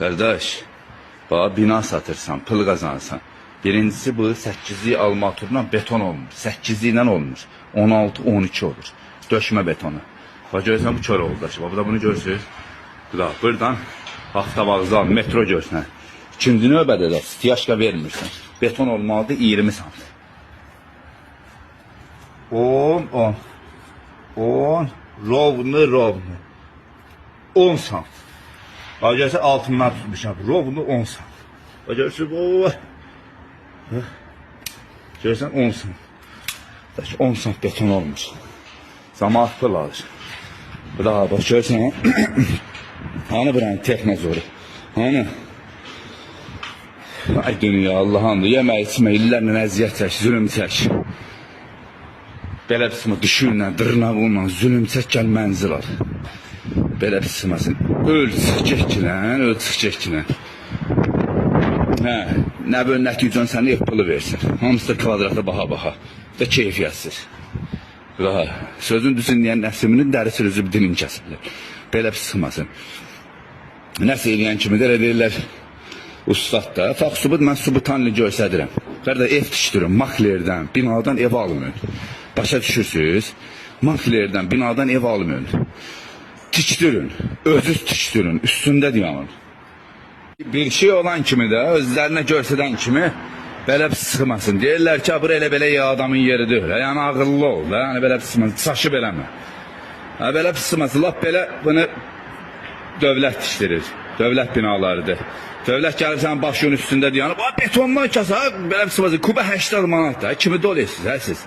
Kardeş, bana bina satırsan, pul kazanırsan. Birincisi bu 8'lik almaturla beton olmuş. 8'liklə olmuş. 16-12 olur. Döşmə betonu. Bak görürsən bu kör oldu. Bak da bunu görürsünüz. Buradan avtovağızı al, metro görürsən. İkinci növbədə də stiyaşka vermirsən. Beton olmalıdır 20 sant. 10, rovnu. 10 sant. Bak görürsən altından tutmuşam. Rovnu 10 sant. Bak görürsən bu. Görürsən 10 sant. 10 sant beton olmuş. Zamanı pul alır. Bu da bak görürsən. Hani buranın texnozoru. Hani. Ay dünya Allah'ım. Yemək içmək, illərlə əziyyət çək, zülüm çək. Belə pismə düşünlə, dırnağınla, zülüm çək gəl mənzil al. Belə pisməsin. Öl çıxacaqkilən, Hə, nə böyle nəticən səni pulu versin. Hamısı kvadratı baha. Da keyfiyyətsiz. Sözün düzün deyən Nəsiminin dərisi üzü bir dilin kəsirlər. Belə pisməsin. Nəsə eləyən kimi də elə deyirlər. Ustad da, faxsubud mən subutanlı göstədirəm. Qarda ev tikdirim, maklerdən, binadan ev almıyorum. Başa düşürsünüz? Maklerdən, binadan ev almıyorum. Tikdirin, özünüz tikdirin, üstündə dayanın. Bir şey olan kimi də, özlərinə göstərən kimi belə sıxmasın. Deyirlər ki, bura elə-belə ya adamın yeridir. Yəni ağıllı ol da, yəni belə sıxmasın, saçıb eləmə. Belə sıxmasın, lap belə bunu dövlət tikdirir, dövlət binalarıdır. Dövlət gəlib sənin başının üstündə dayanıb, betondan kəsə, belə sıxmasın, kuba 80 manat da, kimi doluyorsunuz, siz.